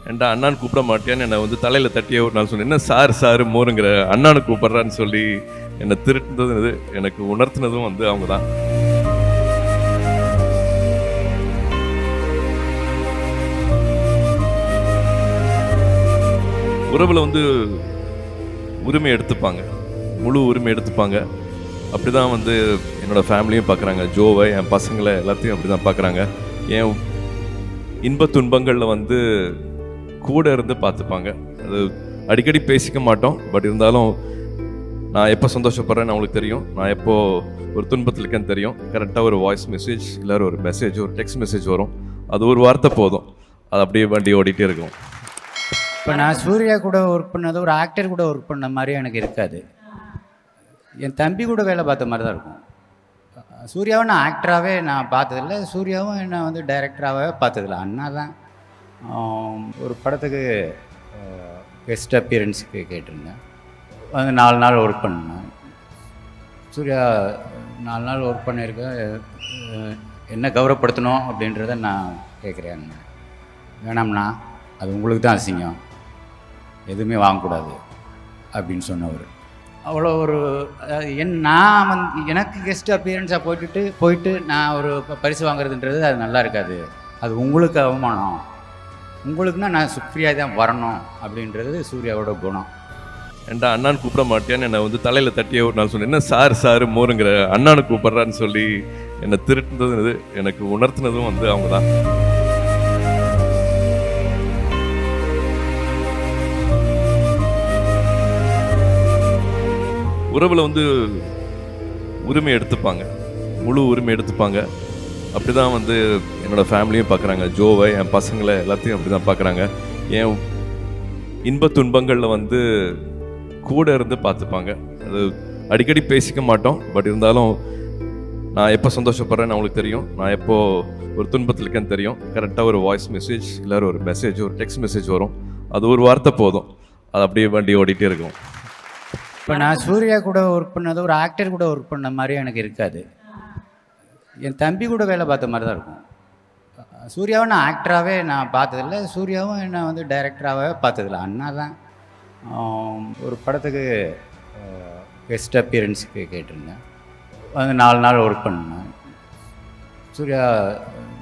ஏன்டா அண்ணான்னு கூப்பிட மாட்டேன்னு என்னை வந்து தலையில் தட்டியே ஒரு நாள் சொன்னேன். என்ன சார் சார் மோருங்கிற அண்ணான்னு கூப்பிட்றான்னு சொல்லி என்னை திருட்டுனது எனக்கு உணர்த்தினதும் வந்து அவங்க தான். உறவில் வந்து உரிமை எடுத்துப்பாங்க, முழு உரிமை எடுத்துப்பாங்க. அப்படி தான் வந்து என்னோடய ஃபேமிலியும் பார்க்குறாங்க, ஜோவை என் பசங்களை எல்லாத்தையும் அப்படி தான் பார்க்குறாங்க. என் இன்ப துன்பங்களில் வந்து கூட இருந்து பார்த்துப்பாங்க. அது அடிக்கடி பேசிக்க மாட்டோம், பட் இருந்தாலும் நான் எப்போ சந்தோஷப்படுறேன்னு அவங்களுக்கு தெரியும், நான் எப்போ ஒரு துன்பத்தில் இருக்கேன்னு தெரியும். கரெக்டாக ஒரு வாய்ஸ் மெசேஜ் இல்லை ஒரு மெசேஜ், ஒரு டெக்ஸ்ட் மெசேஜ் வரும், அது ஒரு வார்த்தை போதும், அது அப்படியே வண்டி ஓடிட்டே இருக்கும். இப்போ நான் சூர்யா கூட ஒர்க் பண்ணது ஒரு ஆக்டர் கூட ஒர்க் பண்ண மாதிரி எனக்கு இருக்காது. என் தம்பி கூட வேலை பார்த்த மாதிரி தான் இருக்கும். சூர்யாவை நான் ஆக்டராகவே நான் பார்த்ததில்ல, சூர்யாவும் என்னை வந்து டைரக்டராகவே பார்த்ததில்ல. அண்ணா தான் ஒரு படத்துக்கு கெஸ்ட் அப்பியரன்ஸுக்கு கேட்டிருந்தேன். வந்து 4 நாள் ஒர்க் பண்ணேன். சூர்யா 4 நாள் ஒர்க் பண்ணியிருக்கேன், என்ன கௌரவப்படுத்தணும் அப்படின்றத நான் கேட்குறேன். வேணாம்ண்ணா, அது உங்களுக்கு தான் அசிங்கம், எதுவுமே வாங்கக்கூடாது அப்படின்னு சொன்னவர். அவ்வளோ ஒரு நான் வந்து எனக்கு கெஸ்ட் அப்பியரன்ஸாக போயிட்டு நான் ஒரு பரிசு வாங்குறதுன்றது அது நல்லா இருக்காது, அது உங்களுக்கு அவமானம், உங்களுக்குன்னா நான் ஃப்ரீயாக தான் வரணும் அப்படின்றது சூர்யாவோட குணம். ஏன்டா அண்ணான்னு கூப்பிட மாட்டேன்னு என்னை வந்து தலையில் தட்டியே ஒரு நாள் சொன்னேன். என்ன சார் சார் மோருங்கிற அண்ணான்னு கூப்பிட்றான்னு சொல்லி என்னை திருட்டுனது எனக்கு உணர்த்தினதும் வந்து அவங்க தான். உறவில் வந்து உரிமை எடுத்துப்பாங்க, முழு உரிமை எடுத்துப்பாங்க. அப்படி தான் வந்து என்னோடய ஃபேமிலியும் பார்க்குறாங்க, ஜோவை என் பசங்களை எல்லாத்தையும் அப்படி தான் பார்க்குறாங்க. என் இன்ப துன்பங்களில் வந்து கூட இருந்து பார்த்துப்பாங்க. அது அடிக்கடி பேசிக்க மாட்டோம், பட் இருந்தாலும் நான் எப்போ சந்தோஷப்படுறேன்னு அவங்களுக்கு தெரியும், நான் எப்போ ஒரு துன்பத்தில் இருக்கேன்னு தெரியும். கரெக்டாக ஒரு வாய்ஸ் மெசேஜ் இல்லை ஒரு மெசேஜ், ஒரு டெக்ஸ்ட் மெசேஜ் வரும், அது ஒரு வார்த்தை போதும், அது அப்படியே வண்டி ஓடிட்டே இருக்கும். இப்போ நான் சூர்யா கூட ஒர்க் பண்ணது ஒரு ஆக்டர் கூட ஒர்க் பண்ண மாதிரி எனக்கு இருக்காது. என் தம்பி கூட வேலை பார்த்த மாதிரி தான் இருக்கும். சூர்யாவை நான் ஆக்டராகவே நான் பார்த்ததில்ல, சூர்யாவும் என்னை வந்து டைரக்டராகவே பார்த்ததில்ல. அண்ணா தான் ஒரு படத்துக்கு கெஸ்ட் அப்பியரன்ஸுக்கு கேட்டிருந்தேன். வந்து 4 நாள் ஒர்க் பண்ணேன். சூர்யா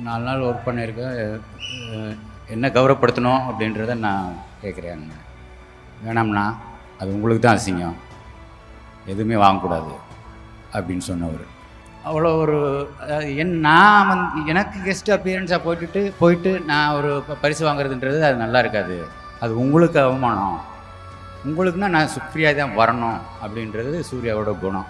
4 நாள் ஒர்க் பண்ணியிருக்கேன், என்ன கௌரவப்படுத்தணும் அப்படின்றத நான் கேட்குறேன். வேணாம்ண்ணா, அது உங்களுக்கு தான் அசிங்கம், எதுவுமே வாங்கக்கூடாது அப்படின்னு சொன்னவர். அவ்வளோ ஒரு நான் வந்து எனக்கு கெஸ்ட் அப்பியரன்ஸாக போயிட்டு நான் ஒரு பரிசு வாங்குறதுன்றது அது நல்லா இருக்காது, அது உங்களுக்கு அவமானம், உங்களுக்குன்னா நான் ஃப்ரீயாக தான் வரணும் அப்படின்றது சூர்யாவோட குணம்.